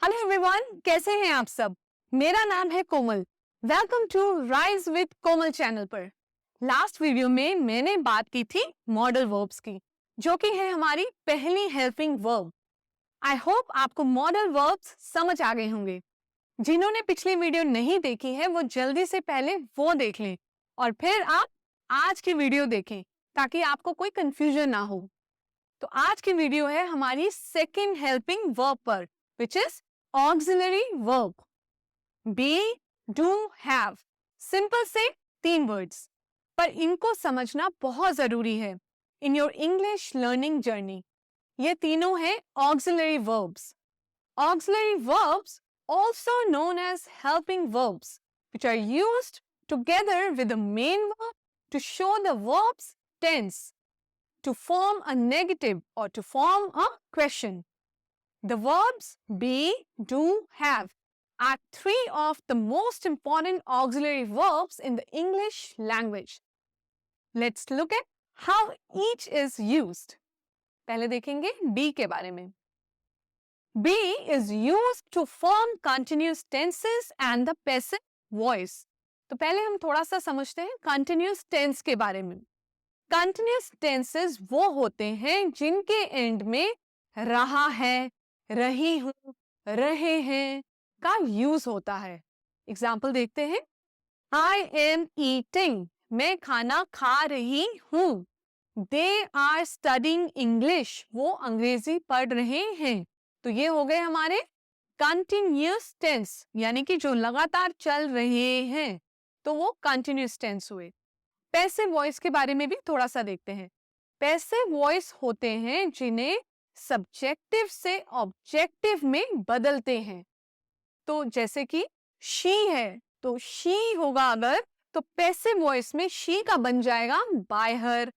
Hello everyone, कैसे हैं आप सब। मेरा नाम है Komal. Welcome to rise with Komal channel पर। लास्ट वीडियो में मैंने बात की थी मॉडल वर्ब्स की, जो कि है हमारी पहली हेल्पिंग वर्ब। आई होप आपको मॉडल वर्ब्स समझ आ गए होंगे। जिन्होंने पिछली वीडियो नहीं देखी है वो जल्दी से पहले वो देख लें और फिर आप आज की वीडियो देखें ताकि आपको कोई कंफ्यूजन ना हो। तो आज की वीडियो है हमारी सेकेंड हेल्पिंग वर्ब पर, which is auxiliary verb. Be, do, have. Simple से 3 वर्ड्स, पर इनको समझना बहुत जरूरी है in your English learning journey. ये तीनों हैं auxiliary verbs. Auxiliary verbs, also known as helping verbs, which are used together with the main verb to show the verb's tense, to form a negative or to form a question. The verbs be, do, have are 3 of the most important auxiliary verbs in the English language. Let's look at how each is used. पहले देखेंगे be के बारे में। Be is used to form continuous tenses and the passive voice. तो पहले हम थोड़ा सा समझते हैं continuous tense के बारे में। कंटिन्यूस टेंसेस वो होते हैं जिनके एंड में रहा है, रही हूं, रहे हैं का यूज होता है। एग्जाम्पल देखते हैं। आई एम ईटिंग, मैं खाना खा रही हूं। दे आर स्टडिंग इंग्लिश, वो अंग्रेजी पढ़ रहे हैं। तो ये हो गए हमारे कंटिन्यूस टेंस, यानी कि जो लगातार चल रहे हैं, तो वो कंटिन्यूस टेंस हुए। पैसिव वॉइस के बारे में भी थोड़ा सा देखते हैं। पैसिव वॉइस होते हैं जिन्हें सब्जेक्टिव से ऑब्जेक्टिव में बदलते हैं। तो जैसे कि शी है, तो शी होगा अगर, तो पैसिव वॉइस में शी का बन जाएगा बाय हर,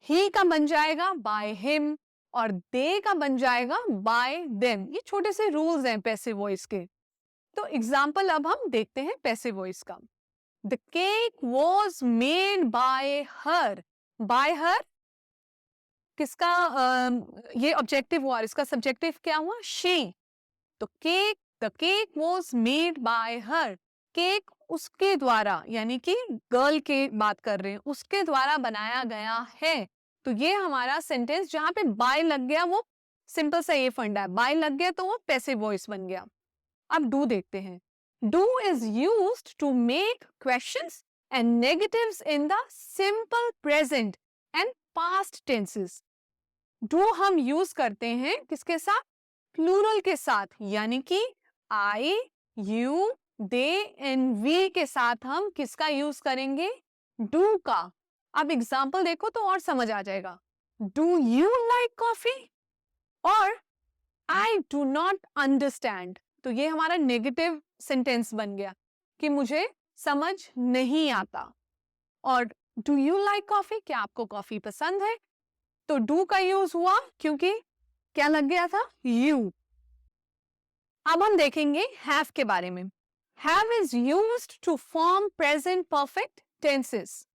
ही का बन जाएगा बाय हिम और दे का बन जाएगा बाय देम। ये छोटे से रूल्स हैं पैसिव वॉइस के। तो एग्जाम्पल अब हम देखते हैं पैसिव वॉइस का। The cake was made by her. By her किसका ये ऑब्जेक्टिव हुआ और इसका सब्जेक्टिव क्या हुआ? she. तो cake, the cake was made by her. Cake उसके द्वारा, यानी कि गर्ल के बात कर रहे हैं, उसके द्वारा बनाया गया है। तो ये हमारा सेंटेंस जहां पे बाय लग गया वो सिंपल सा ये फंडा है, बाय लग गया तो वो पैसिव वॉइस बन गया। अब डू देखते हैं। Do is used to make questions and negatives in the simple present and past tenses. Do हम यूज करते हैं किसके साथ? प्लूरल के साथ, यानी कि I, you, they and we के साथ हम किसका यूज करेंगे? Do का। अब एग्जाम्पल देखो तो और समझ आ जाएगा। Do you like coffee? और I do not understand। तो ये हमारा नेगेटिव सेंटेंस बन गया कि मुझे समझ नहीं आता। और डू यू लाइक कॉफी, क्या आपको कॉफी पसंद है? तो डू का यूज हुआ क्योंकि क्या लग गया था? यू। अब हम देखेंगे हैव के बारे में। Have is used to form present perfect tenses.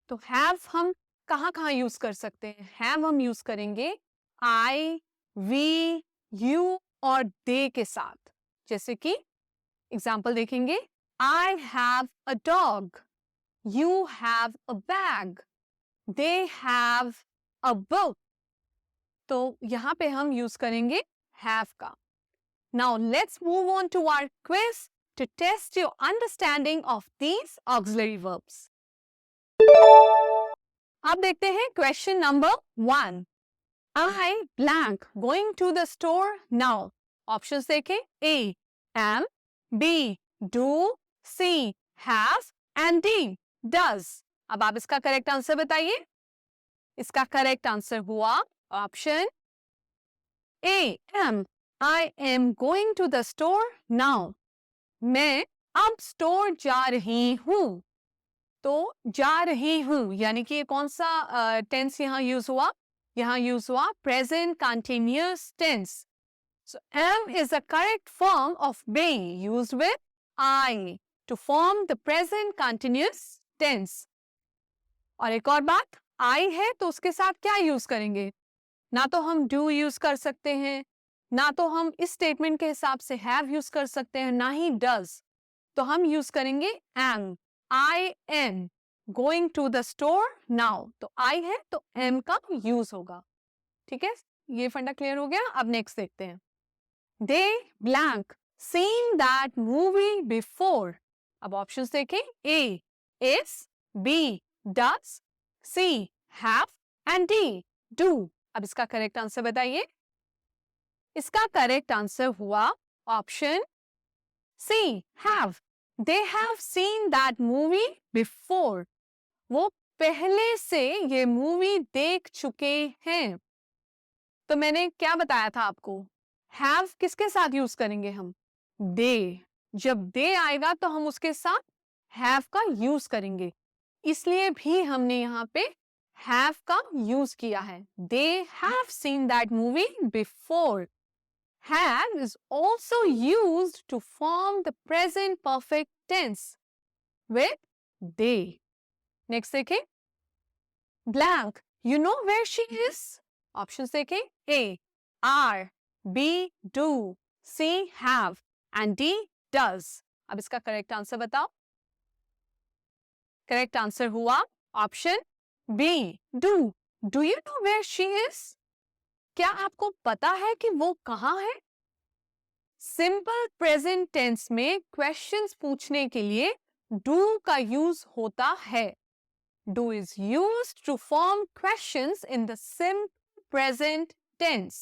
तो हैव हम कहाँ यूज कर सकते हैं? हैव हम यूज करेंगे आई, वी, यू और दे के साथ। जैसे कि एग्जाम्पल देखेंगे। I have a dog, you have a bag, they have a book. तो यहां पे हम यूज करेंगे हैव का। Now let's move on to our quiz to test your understanding of these auxiliary verbs. अब देखते हैं question number 1। I blank going to the store now. Options देखें। A, am, B, do, C, have and D, does. अब आप इसका correct answer बताइए। इसका correct answer हुआ option A, am. I am going to the store now. मैं अब store जा रही हूं। तो जा रही हूं यानी कि कौन सा टेंस यहां यूज हुआ? यहाँ यूज हुआ present continuous tense. So am is the correct form of being used with I to form the present continuous tense. और एक और बात, I है तो उसके साथ क्या यूज करेंगे? ना तो हम do यूज कर सकते हैं, ना तो हम इस स्टेटमेंट के हिसाब से हैव यूज कर सकते हैं, ना ही डज। तो हम यूज करेंगे am. I am going to the store now. तो आई है तो एम का यूज होगा। ठीक है, ये फंडा क्लियर हो गया। अब नेक्स्ट देखते हैं। They blank seen that movie before. अब ऑप्शंस देखें। A is, B does, C have and D do. अब इसका करेक्ट आंसर बताइए। इसका करेक्ट आंसर हुआ option C have. They have seen that movie before. वो पहले से ये मूवी देख चुके हैं। तो मैंने क्या बताया था आपको, हैव किसके साथ यूज करेंगे हम? दे। जब दे आएगा तो हम उसके साथ हैव का यूज करेंगे, इसलिए भी हमने यहाँ पे हैव का यूज किया है। दे have seen that movie before. Have is also used to form the present perfect tense with they. Next देखें। Blank, you know where she is? Options देखें। A, are, B, do, C, have, and D, does. अब इसका correct answer बताओ। Correct answer हुआ option B, do. Do you know where she is? क्या आपको पता है कि वो कहाँ है? सिंपल प्रेजेंट टेंस में क्वेश्चंस पूछने के लिए डू का यूज होता है। Do is used to form questions in the simple present tense.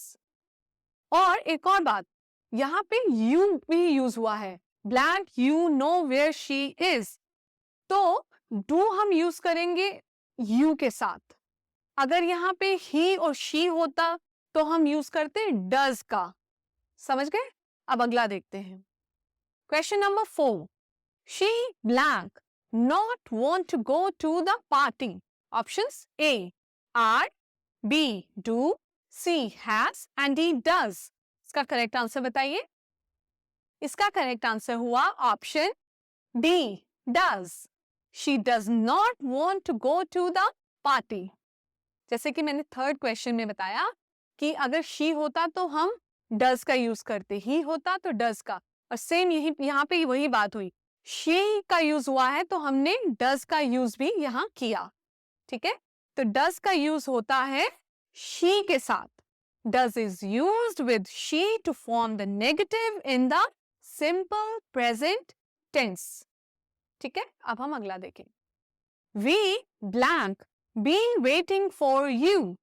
और एक और बात, यहाँ पे यू भी यूज हुआ है। Blank you know where she is. तो डू हम यूज करेंगे यू के साथ। अगर यहाँ पे ही और शी होता तो हम यूज करते डज का। समझ गए? अब अगला देखते हैं। Question number 4। She blank not want to go to the party. Options A are, B do, C has and D does. इसका करेक्ट आंसर बताइए। इसका करेक्ट आंसर हुआ option D does. She does not want to go to the party. जैसे कि मैंने third question में बताया कि अगर शी होता तो हम डज का यूज करते, ही होता तो डज का। और सेम यही यहाँ पे वही बात हुई। शी का यूज हुआ है तो हमने डज का यूज भी यहाँ किया। ठीक है, तो डज का यूज होता है शी के साथ। Does is used with she to form the negative in the simple present tense. ठीक है, अब हम अगला देखें। We blank been waiting for you.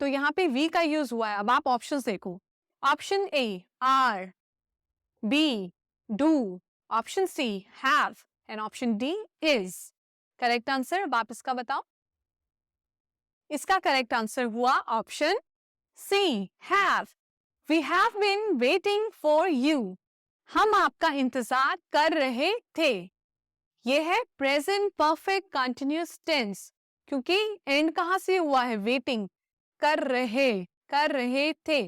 तो यहाँ पे वी का यूज हुआ है। अब आप ऑप्शंस देखो। Option A are, B do, option C have and option D is. Correct answer अब आप इसका बताओ। इसका करेक्ट आंसर हुआ option C have. We have been waiting for you. हम आपका इंतजार कर रहे थे। यह है प्रेजेंट परफेक्ट कंटिन्यूअस टेंस, क्योंकि एंड कहां से हुआ है? वेटिंग, कर रहे थे।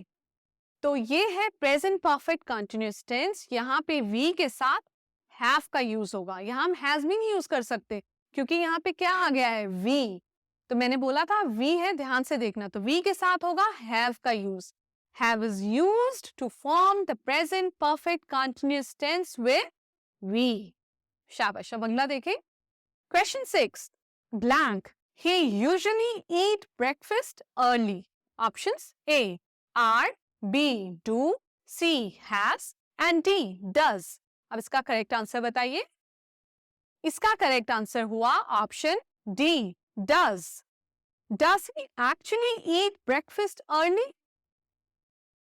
तो ये है प्रेजेंट परफेक्ट कंटिन्यूअस टेंस। यहाँ पे वी के साथ हैव का यूज होगा। यहाँ हम हैज भी नहीं यूज कर सकते क्योंकि यहाँ पे क्या आ गया है? वी। तो मैंने बोला था वी है, ध्यान से देखना। तो वी के साथ होगा हैव का use. Have is used to form the present perfect continuous tense with we. शाबाश। अब अगला देखें। Question 6। Blank he usually eat breakfast early. Options A are, B do, C has and D does. अब इसका correct answer बताइए। इसका correct answer हुआ option D does. Does he actually eat breakfast early?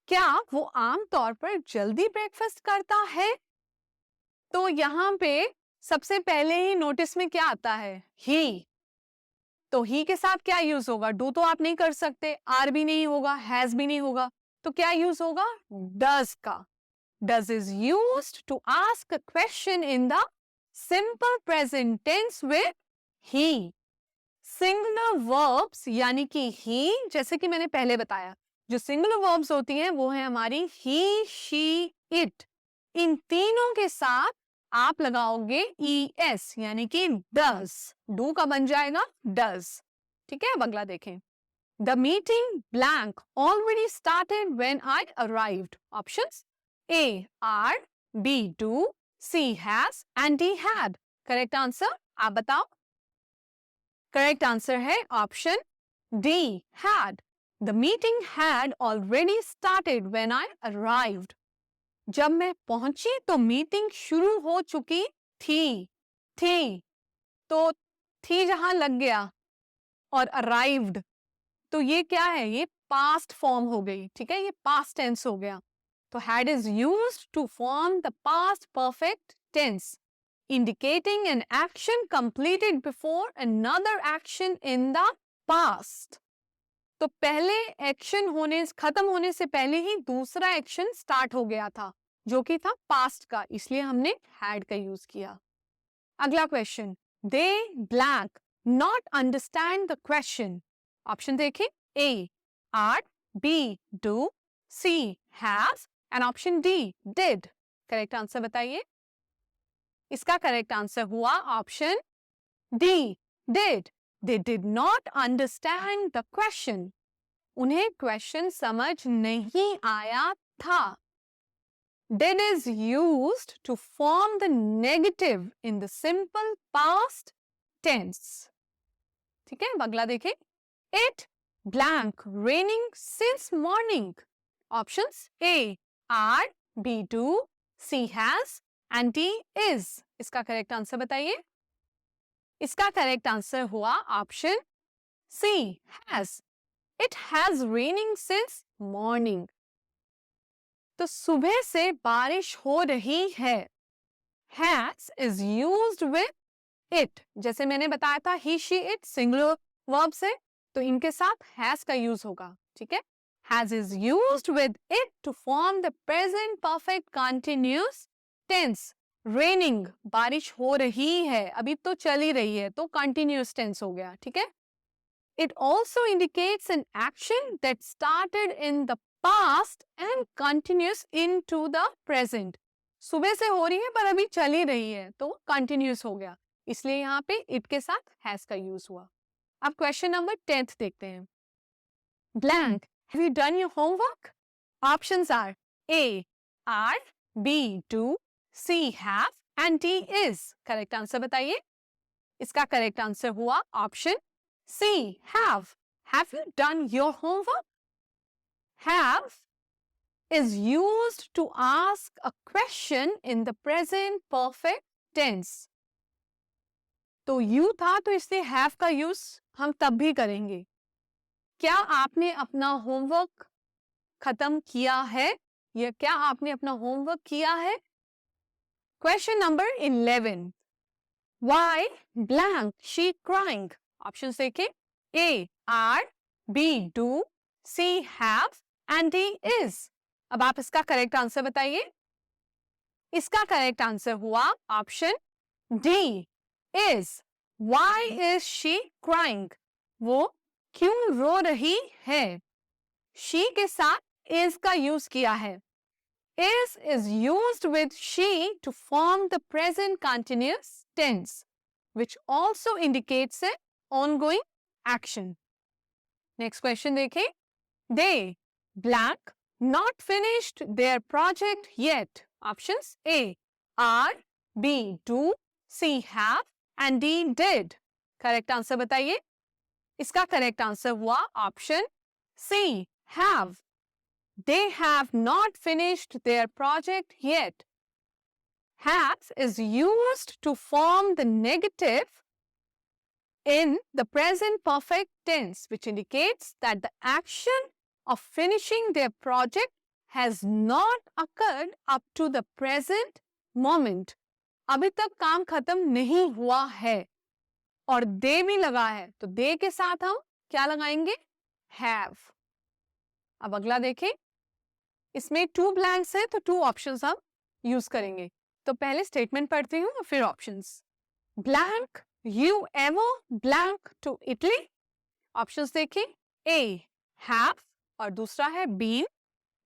क्या वो आमतौर पर जल्दी ब्रेकफास्ट करता है? तो यहाँ पे सबसे पहले ही नोटिस में क्या आता है? ही। तो ही के साथ क्या यूज होगा? डू तो आप नहीं कर सकते, आर भी नहीं होगा, हैज भी नहीं होगा, तो क्या यूज होगा? डज का। Does is used to ask a question in the simple present tense with he. Singular verbs यानी कि ही, जैसे कि मैंने पहले बताया, जो सिंगुलर वर्ब्स होती हैं वो है हमारी ही, शी, इट। इन तीनों के साथ आप लगाओगे ES यानी कि डज। डू का बन जाएगा डज। ठीक है, अब अगला देखें। The meeting blank already started when I arrived. Options A are, B do, C has and D had. Correct answer आप बताओ. Correct answer है option D had. The meeting had already started when I arrived. जब मैं पहुंची तो meeting शुरू हो चुकी थी. तो थी जहां लग गया और अराइव्ड, तो ये क्या है, ये पास्ट फॉर्म हो गई. ठीक है, ये पास्ट टेंस हो गया. तो had is used to form the past perfect tense, indicating an action completed before another action in the past. तो पहले एक्शन खत्म होने से पहले ही दूसरा एक्शन स्टार्ट हो गया था, जो कि था पास्ट का, इसलिए हमने हैड का यूज किया. अगला question, they blank not understand the question. Option देखें, A are, B do, C has and option D did. Correct answer बताइए. इसका करेक्ट आंसर हुआ option D did. They did not understand the question. उन्हें question समझ नहीं आया था. Did is used to form the negative in the simple past tense. ठीक है, अगला देखें. It blank raining since morning. Options A are, B do, C has and D is. इसका करेक्ट आंसर बताइए. इसका करेक्ट आंसर हुआ option C has. It has raining since morning. तो सुबह से बारिश हो रही है. Has is used with it. जैसे मैंने बताया था he she it singular verb से, तो इनके साथ हैज का यूज होगा. ठीक है, has is used with it to form the present perfect continuous tense. Raining, बारिश हो रही है, अभी तो चल ही रही है, तो कंटिन्यूअस टेंस हो गया. ठीक है. It also indicates an action that started in the past and continuous in to the present. सुबह से हो रही है पर अभी चल ही रही है, तो कंटिन्यूअस हो गया, इसलिए यहाँ पे इट के साथ हैज का यूज हुआ. अब क्वेश्चन नंबर 10 देखते हैं. Blank, have you done your homework? Options are, A are, B do, C have and D is. Correct answer बताइए. इसका करेक्ट आंसर हुआ option C have. Have you done your homework? Have is used to ask a question in the present perfect tense. तो you था तो इसलिए have का use हम तब भी करेंगे. क्या आपने अपना होमवर्क खत्म किया है, या क्या आपने अपना होमवर्क किया है? Question number 11. Why blank she crying? Options देखें. A are, B do, C have and D is. अब आप इसका करेक्ट आंसर बताइए. इसका करेक्ट आंसर हुआ option D is. Why is she crying? वो क्यों रो रही है? She के साथ is का यूज किया है. Is used with she to form the present continuous tense, which also indicates an ongoing action. Next question देखें. They blank not finished their project yet. Options A are, B do, C have and D did. Correct answer बताइए. इसका correct answer हुआ option C have. They have not finished their project yet. Has is used to form the negative in the present perfect tense, which indicates that the action of finishing their project has not occurred up to the present moment. अभी तक काम खत्म नहीं हुआ है और दे भी लगा है, तो दे के साथ हम क्या लगाएंगे? have. अब अगला देखें. इसमें 2 ब्लैंक्स है, तो 2 ऑप्शंस हम यूज करेंगे. तो पहले स्टेटमेंट पढ़ती हूँ और फिर options. Blank, you ever blank to Italy? Options देखें. ए हैव और दूसरा है बीन,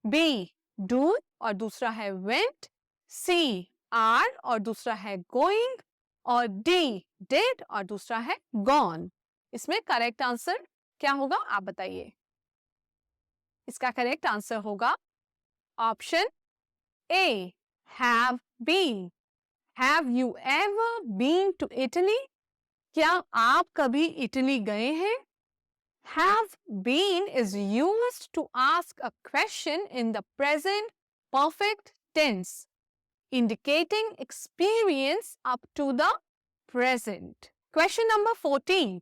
बी डू और दूसरा है वेंट, सी आर और दूसरा है गोइंग और डी डिड और दूसरा है गॉन. इसमें करेक्ट आंसर क्या होगा आप बताइए। इसका करेक्ट आंसर होगा option A, have been. Have you ever been to Italy? क्या आप कभी इटली गए हैं? Have been is used to ask a question in the present perfect tense, indicating experience up to the present. Question number 14.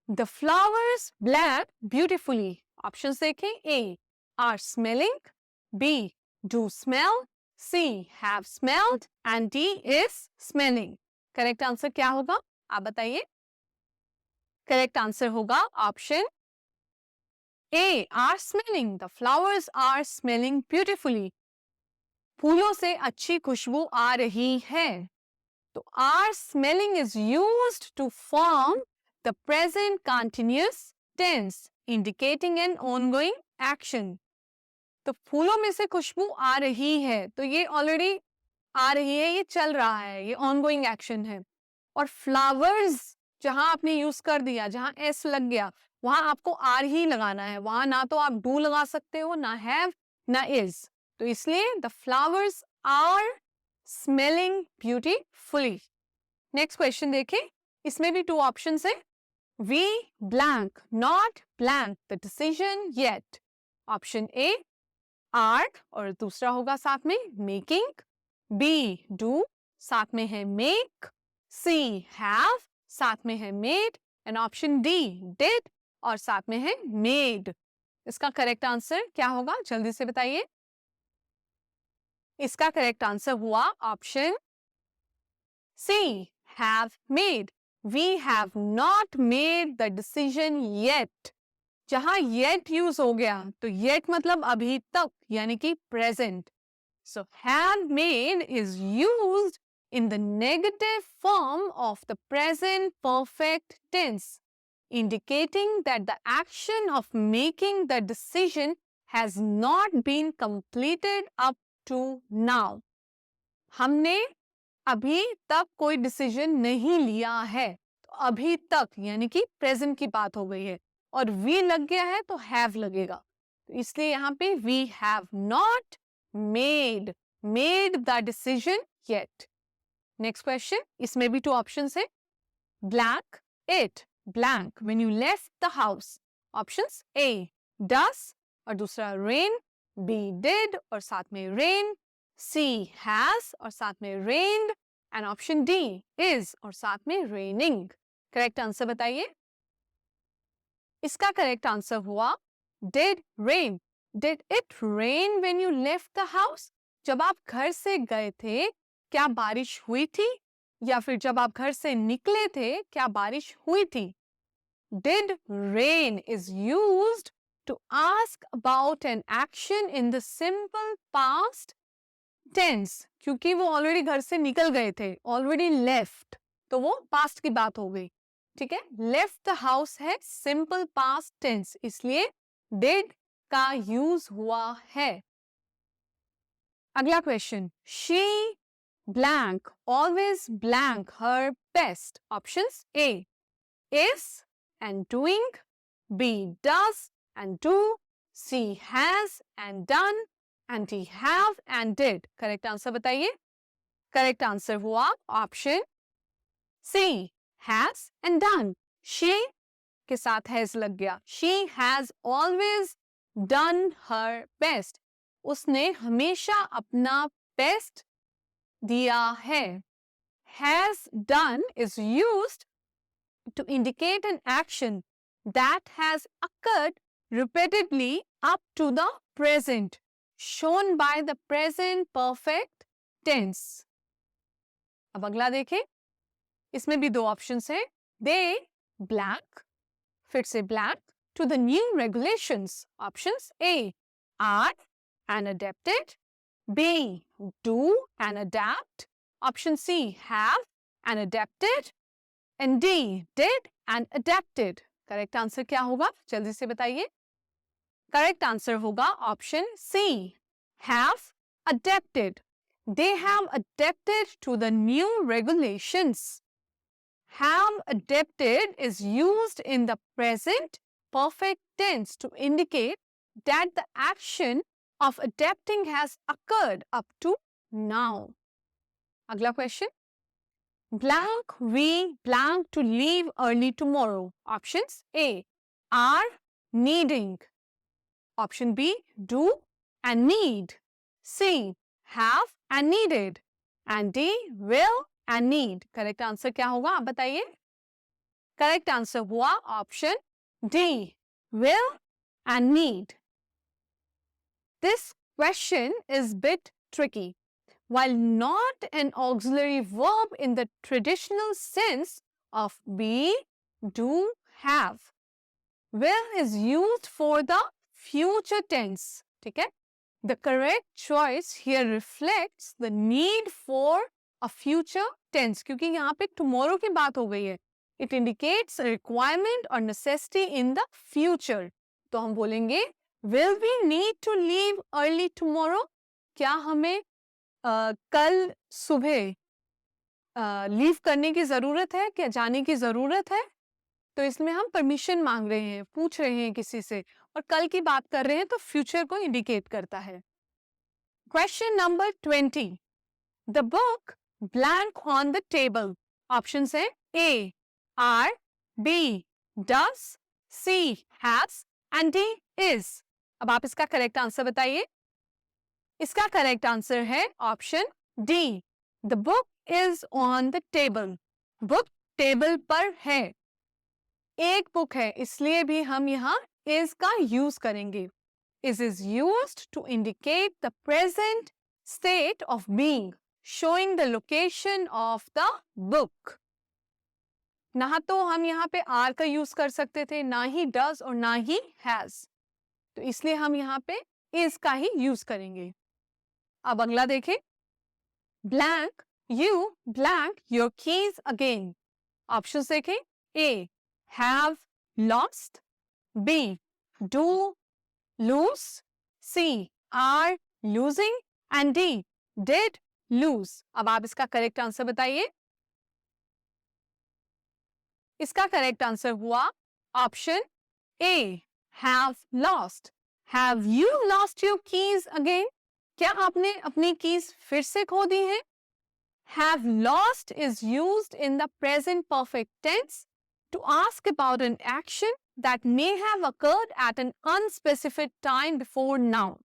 The flowers bled beautifully. Options देखें. A, are smelling. B, do smell. C, have smelled. And D is smelling. Correct answer क्या होगा आप बताइए. Correct answer होगा option A, are smelling. The flowers are smelling beautifully. फूलों से अच्छी खुशबू आ रही है। तो are smelling is used to form the present continuous tense, indicating an ongoing action. तो फूलों में से खुशबू आ रही है, तो ये ऑलरेडी आ रही है, ये चल रहा है, ये ऑनगोइंग एक्शन है। और फ्लावर्स जहां आपने यूज कर दिया, जहां एस लग गया, वहां आपको आर ही लगाना है। वहां ना तो आप डू लगा सकते हो, ना हैव, ना इज। तो इसलिए the flowers are smelling beautifully. Next question देखें, इसमें भी 2 ऑप्शन है। We blank not blank the decision yet. Option A are और दूसरा होगा साथ में मेकिंग। बी डू, साथ में है मेक। सी हैव, साथ में है made. And option D did और साथ में है मेड। इसका करेक्ट आंसर क्या होगा जल्दी से बताइए। इसका करेक्ट आंसर हुआ option C, have made. We have not made the decision yet. जहां येट यूज हो गया, तो येट मतलब अभी तक, यानी कि प्रेजेंट। So have made is used in the negative form of the present perfect tense, indicating that the action of making the decision has not been completed up to now. हमने अभी तक कोई डिसीजन नहीं लिया है, तो अभी तक यानी कि प्रेजेंट की बात हो गई है, और वी लग गया है तो हैव लगेगा। तो इसलिए यहाँ पे we have not made the decision yet. Next question, इसमें भी 2 ऑप्शंस है। Blank it, blank when you left the house. Options A does और दूसरा रेन। बी डिड और साथ में रेन। सी हैज और साथ में रेन्ड। एंड ऑप्शन डी इज और साथ में रेनिंग। करेक्ट आंसर बताइए। इसका करेक्ट आंसर हुआ did rain. Did it rain when you left the house? जब आप घर से गए थे क्या बारिश हुई थी, या फिर जब आप घर से निकले थे क्या बारिश हुई थी? Did rain is used to ask about an action in the simple past tense, क्योंकि वो ऑलरेडी घर से निकल गए थे, ऑलरेडी लेफ्ट, तो वो पास्ट की बात हो गई। ठीक है, लेफ्ट द हाउस है सिंपल पास्ट टेंस, इसलिए डिड का यूज हुआ है। अगला question, she blank always blank her best. Options A is and doing, B does and do, C has and done, and D have and did. Correct answer बताइए। Correct answer हुआ option C, has and done. She के साथ has लग गया। She has always done her best. उसने हमेशा अपना best दिया है। Has done is used to indicate an action that has occurred repeatedly up to the present, shown by the present perfect tense. अब अगला देखें, इसमें भी 2 ऑप्शंस हैं। They blank, फिर से blank to the new regulations. Options A are and adapted, B do and adapt, option C have and adapted, and D did and adapted. Correct answer क्या होगा जल्दी से बताइए। करेक्ट आंसर होगा option C, have adapted. They have adapted to the new regulations. have adapted is used in the present perfect tense to indicate that the action of adapting has occurred up to now. अगला question. Blank, we blank to leave early tomorrow. Options A, are needing. Option B, do and need. C, have and needed. And D, will and need. Correct answer क्या होगा आप बताइए? Correct answer हुआ option D, will and need. This question is bit tricky. While not an auxiliary verb in the traditional sense of be, do, have, will is used for the future tense. ठीक है? The correct choice here reflects the need for a future tense. क्योंकि यहाँ पे tomorrow की बात हो गई है. It indicates a requirement or necessity in the future. तो हम बोलेंगे will we need to leave early tomorrow? क्या हमें कल सुबह लीव करने की ज़रूरत है, क्या जाने की ज़रूरत है? तो इसमें हम परमिशन मांग रहे हैं, पूछ रहे हैं किसी से, और कल की बात कर रहे हैं तो फ्यूचर को इंडिकेट करता है. Question number 20. The book blank on the table. Options है A, are, B, does, C, has and D, is. अब आप इसका करेक्ट आंसर बताइए. इसका करेक्ट आंसर है option D. The book is on the table. Book table पर है. एक बुक है, इसलिए भी हम यहाँ is का यूज करेंगे. is used to indicate the present state of being, showing the location of the book. ना तो हम यहाँ पे are का यूज कर सकते थे, ना ही does और ना ही has. तो इसलिए हम यहाँ पे is का ही यूज करेंगे. अब अगला देखें. Blank, you blank your keys again. Options देखें. A, have lost. B, do lose. C, are losing. And D, did lose. अब आप इसका करेक्ट आंसर बताइए. इसका करेक्ट आंसर हुआ option A, have lost. Have you lost your keys again? क्या आपने अपनी कीज फिर से खो दी हैं? Have lost is used in the present perfect tense to ask about an action that may have occurred at an unspecified time before now.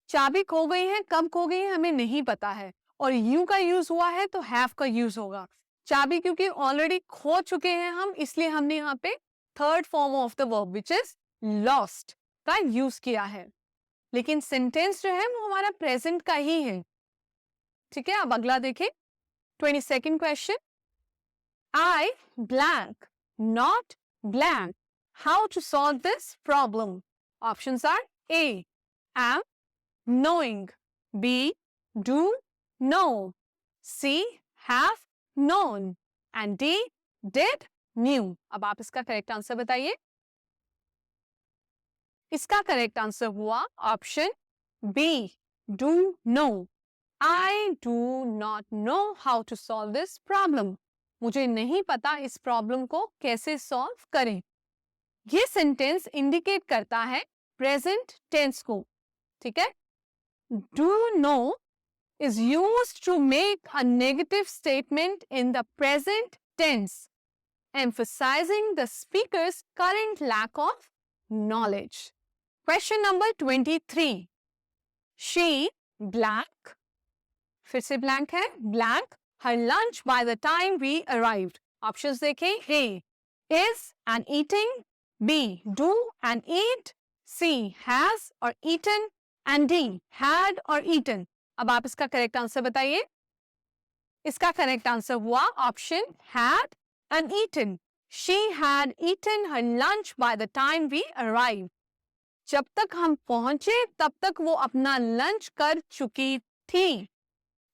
चाबी खो गई है, कब खो गई है हमें नहीं पता है, और you का यूज हुआ है तो have का यूज होगा. चाबी क्योंकि ऑलरेडी खो चुके हैं हम, इसलिए हमने यहाँ पे third form of the verb which is lost का यूज किया है. लेकिन सेंटेंस जो है वो हमारा प्रेजेंट का ही है. ठीक है, अब अगला देखें. 22nd question. I blank, not blank. How to solve this problem? Options are A, am, knowing. B, do, know. C, have, known. And D, did, knew. अब आप इसका करेक्ट आंसर बताइए. इसका करेक्ट आंसर हुआ option B, do know. I do not know how to solve this problem. मुझे नहीं पता इस प्रॉब्लम को कैसे सॉल्व करें. ये सेंटेंस इंडिकेट करता है प्रेजेंट टेंस को. ठीक है. Do know is used to make a negative statement in the present tense, emphasizing the speaker's current lack of knowledge. Question number 23. She blank. फिर से blank है. Blank her lunch by the time we arrived. Options देखें. A, is and eating. B, do and eat. C, has or eaten. And D, had or eaten. अब आप इसका correct answer बताइए. इसका correct answer हुआ option had and eaten. She had eaten her lunch by the time we arrived. जब तक हम पहुंचे तब तक वो अपना लंच कर चुकी थी.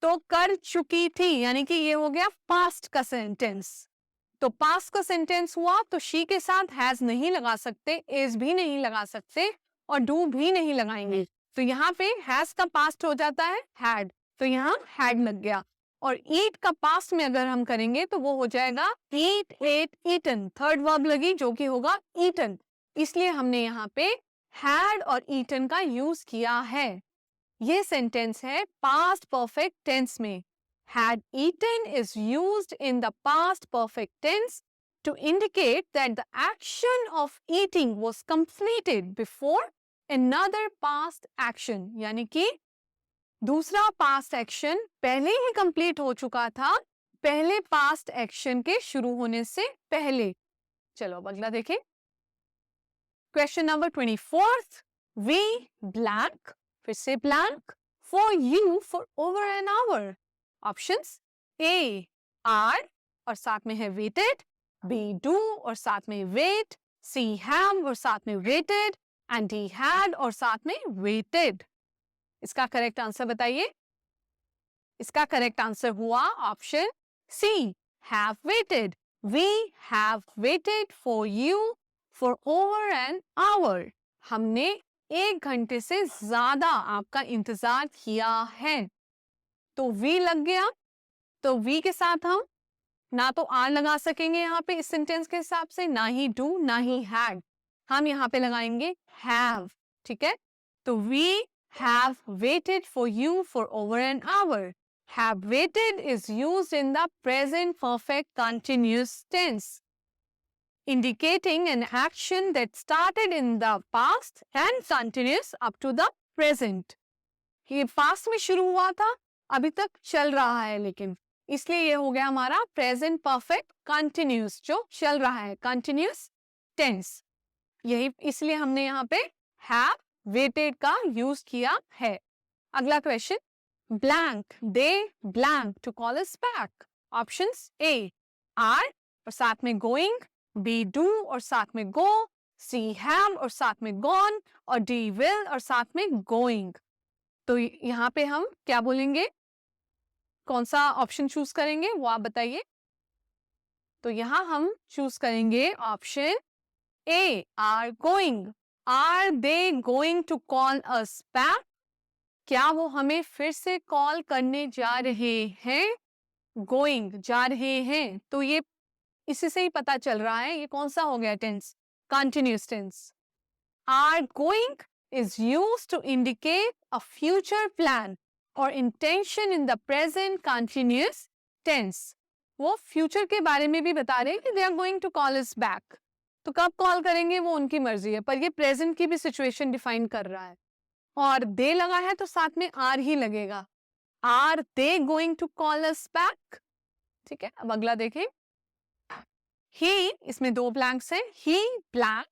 तो कर चुकी थी यानी कि ये हो गया पास्ट का सेंटेंस. तो पास्ट का सेंटेंस हुआ तो शी के साथ हैज नहीं लगा सकते, इज भी नहीं लगा सकते और डू भी नहीं लगाएंगे. तो यहाँ पे हैज का पास्ट हो जाता है हैड, तो यहाँ हैड लग गया. और ईट का पास्ट में अगर हम करेंगे तो वो हो जाएगा ईट, एट, ईटन, थर्ड वर्ब लगी जो कि होगा ईटन, इसलिए हमने यहाँ पे हैड और ईटन का यूज किया है। ये सेंटेंस है पास्ट परफेक्ट टेंस में। Had eaten is used in the past perfect tense to indicate that the action of eating was completed before another past action, यानी कि दूसरा past action पहले ही complete हो चुका था पहले past action के शुरू होने से पहले। चलो अब अगला देखें। Question number 24th, we blank, फिर से blank, for you for over an hour. Options A are और साथ में है वेटेड, बी डू और साथ में वेट, सी हैव और साथ में वेटेड एंड डी हैड और साथ में वेटेड। इसका करेक्ट आंसर बताइए। इसका करेक्ट आंसर हुआ option C, have waited. We have waited for you for over an hour. हमने 1 घंटे से ज्यादा आपका इंतजार किया है। तो वी लग गया, तो वी के साथ हम ना तो आर लगा सकेंगे यहाँ पे इस सेंटेंस के हिसाब से, ना ही डू ना ही हैड, हम यहाँ पे लगाएंगे हैव। ठीक है, तो we have waited for you for over an hour. Have waited is used in the present perfect continuous tense indicating an action that started in the past and continues up to the present। ये past में शुरू हुआ था, अभी तक चल रहा है, लेकिन इसलिए ये हो गया हमारा प्रेजेंट परफेक्ट कंटिन्यूअस, जो चल रहा है, कंटिन्यूअस टेंस। यही इसलिए हमने यहाँ पे हैव वेटेड का यूज किया है। अगला question, blank, they blank to call us back. Options A are और साथ में गोइंग, बी डू और साथ में गो, सी हैव और साथ में गॉन और डी विल और साथ में गोइंग। तो यहाँ पे हम क्या बोलेंगे, कौन सा ऑप्शन चूज करेंगे वो आप बताइए। तो यहाँ हम चूज करेंगे option A, are going. Are they going to call us back? क्या वो हमें फिर से कॉल करने जा रहे हैं? गोइंग, जा रहे हैं, तो ये इसी से ही पता चल रहा है ये कौन सा हो गया tense, continuous tense. Are going is used to indicate a future plan or intention in the present continuous tense। वो future के बारे में भी बता रहे हैं कि they are going to call us back। तो कब कॉल करेंगे वो उनकी मर्जी है, पर ये present की भी situation define कर रहा है। और they लगा है तो साथ में are ही लगेगा। Are they going to call us back? ठीक है, अब अगला देखें। He, इसमें 2 blanks हैं। He blank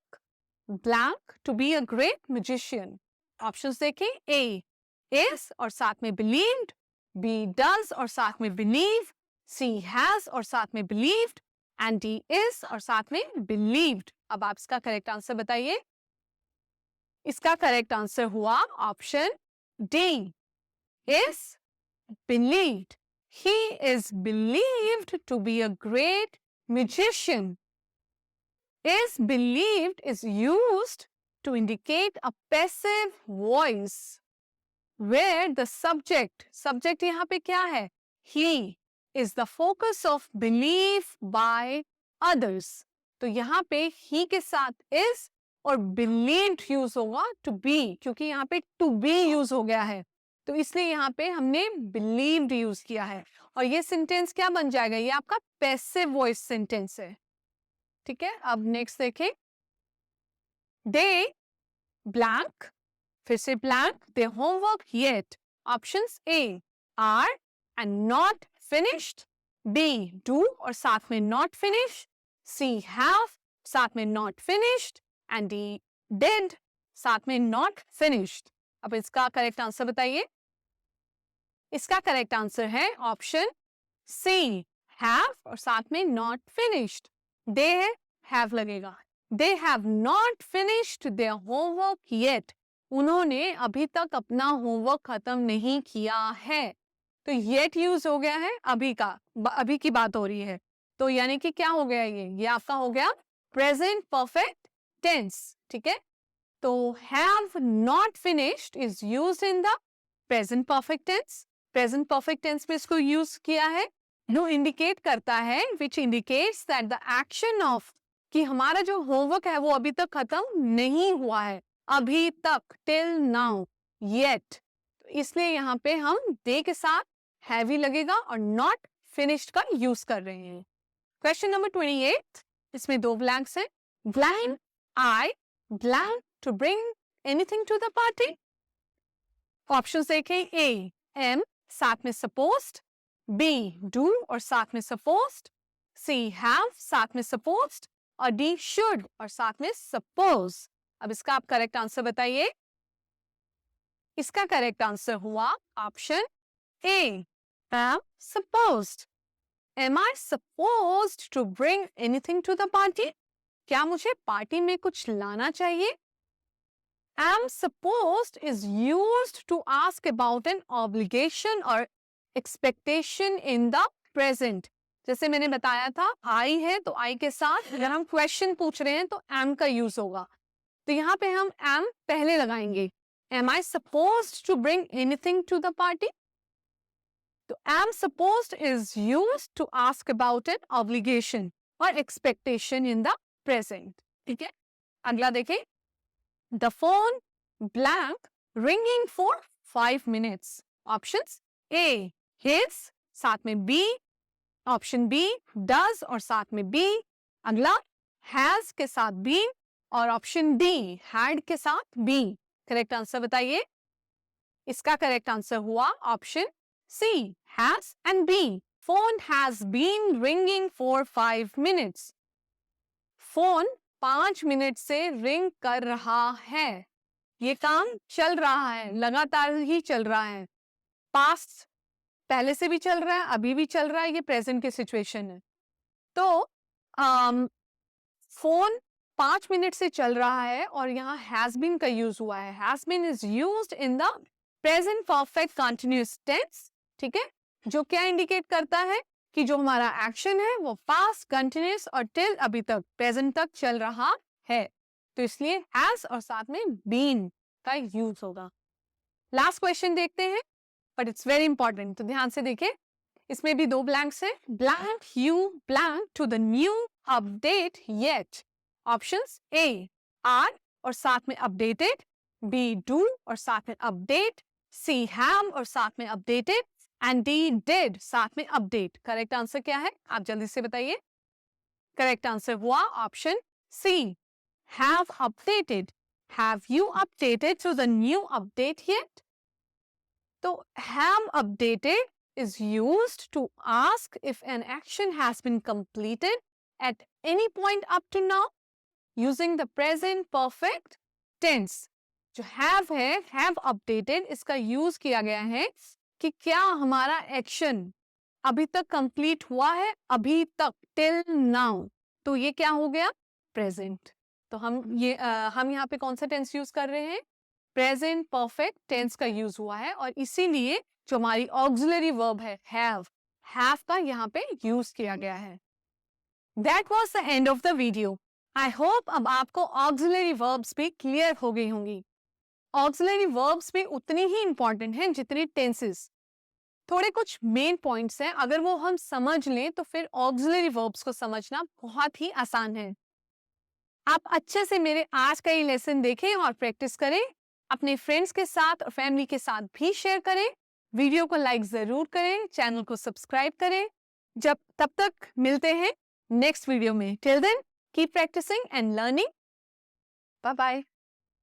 blank to be a great magician। Options देखें, A is और साथ में believed, B does और साथ में believe, C has और साथ में believed and D is और साथ में believed। अब आप इसका करेक्ट आंसर बताइए। इसका करेक्ट आंसर हुआ option D, is believed। He is believed to be a great magician। Is believed is used to indicate a passive voice where the subject यहाँ पे क्या है, he is the focus of belief by others। तो यहाँ पे he के साथ is और believed यूज होगा to be, क्योंकि यहाँ पे to be यूज हो गया है, तो इसलिए यहाँ पे हमने believed यूज किया है। और ये सेंटेंस क्या बन जाएगा, ये आपका पैसिव वॉइस सेंटेंस है। ठीक है, अब नेक्स्ट देखें। दे ब्लैंक, फिर से blank, they homework yet. Options A are and not finished, B do और साथ में नॉट फिनिश, सी हैव साथ में not finished and D did साथ में नॉट फिनिश्ड। अब इसका करेक्ट आंसर बताइए। इसका करेक्ट आंसर है ऑप्शन सी, हैव और साथ में नॉट फिनिश्ड। दे हैव लगेगा। They have not finished their homework yet. उन्होंने अभी तक अपना होमवर्क खत्म नहीं किया है। तो येट यूज हो गया है अभी का, अभी की बात हो रही है, तो यानी कि क्या हो गया, ये आपका हो गया प्रेजेंट परफेक्ट टेंस। ठीक है, तो have not finished is used in the present perfect tense present perfect tense में इसको यूज किया है। नो इंडिकेट करता है which indicates that the action of, कि हमारा जो होमवर्क है वो अभी तक खत्म नहीं हुआ है, अभी तक, टिल नाउ, येट। इसलिए यहाँ पे हम दे के साथ हैवी लगेगा और नॉट फिनिश्ड का यूज कर रहे हैं। क्वेश्चन नंबर 28, इसमें 2 ब्लैंक्स हैं। Blank I blank to bring anything to the party. Option देखें, ए एम साथ में सपोज्ड, बी डू और साथ में सपोज्ड, सी हैव साथ में सपोज्ड और डी शुड और साथ में सपोज। अब इसका आप करेक्ट आंसर बताइए। इसका करेक्ट आंसर हुआ option A, am supposed. Am I supposed to bring anything to the party? क्या मुझे पार्टी में कुछ लाना चाहिए? am supposed is used to ask about an obligation or expectation in the present। जैसे मैंने बताया था I है तो I के साथ अगर हम क्वेश्चन पूछ रहे हैं तो am का यूज होगा, तो यहाँ पे हम am पहले लगाएंगे। am I supposed to bring anything to the party? तो am supposed is used to ask about an obligation or expectation in the present। ठीक है, अगला देखें। The phone blank ringing for 5 minutes। Options A his साथ में B, option B does और साथ में B, अगला has के साथ B और ऑप्शन D had के साथ B। करेक्ट आंसर बताइए। इसका करेक्ट आंसर हुआ option C has and B। Phone has been ringing for 5 minutes। Phone 5 minute से रिंग कर रहा है। ये काम चल रहा है, लगातार ही चल रहा है। पास्ट पहले से भी चल रहा है, अभी भी चल रहा है, ये प्रेजेंट की सिचुएशन है। तो फोन 5 मिनट से चल रहा है और यहाँ हैज बीन का यूज हुआ है। Has been is used in the present perfect continuous tense. ठीक है, जो क्या इंडिकेट करता है कि जो हमारा एक्शन है वो पास्ट कंटिन्यूअस और टिल अभी तक प्रेजेंट तक चल रहा है, तो इसलिए हैज और साथ में बीन का यूज होगा। लास्ट क्वेश्चन देखते हैं, बट इट्स वेरी इंपॉर्टेंट, तो ध्यान से देखिए। इसमें भी 2 ब्लैंक्स है। Blank you blank to the new update yet. Options A are और साथ में अपडेटेड, बी डू और साथ में अपडेट, सी हैव और साथ में अपडेटेड एंड डी डिड साथ में अपडेट। करेक्ट आंसर क्या है, आप जल्दी से बताइए। करेक्ट आंसर हुआ option C, have updated. Have you updated to the new update yet? तो have updated is used to ask if an action has been completed at any point up to now using the present perfect tense। जो have है, have updated, इसका use किया गया है कि क्या हमारा एक्शन अभी तक कंप्लीट हुआ है, अभी तक, टिल नाउ, तो ये क्या हो गया, प्रेजेंट। तो हम यहाँ पे कौन सा टेंस यूज कर रहे हैं, प्रेजेंट परफेक्ट टेंस का यूज हुआ है, और इसीलिए जो हमारी ऑक्सिलरी वर्ब है हैव का यहाँ पे यूज किया गया है। That was the end of the video. I hope अब आपको ऑक्सिलरी वर्ब्स भी क्लियर हो गई होंगी। ऑक्सिलरी वर्ब्स भी उतनी ही इंपॉर्टेंट हैं जितनी टेंसेस। थोड़े कुछ मेन पॉइंट्स हैं, अगर वो हम समझ लें तो फिर ऑक्सिलरी वर्ब्स को समझना बहुत ही आसान है। आप अच्छे से मेरे आज का ये लेसन देखें और प्रैक्टिस करें, अपने फ्रेंड्स के साथ और फैमिली के साथ भी शेयर करें, वीडियो को लाइक जरूर करें, चैनल को सब्सक्राइब करें। तब तक मिलते हैं नेक्स्ट वीडियो में। Till then keep practicing and learning. Bye bye.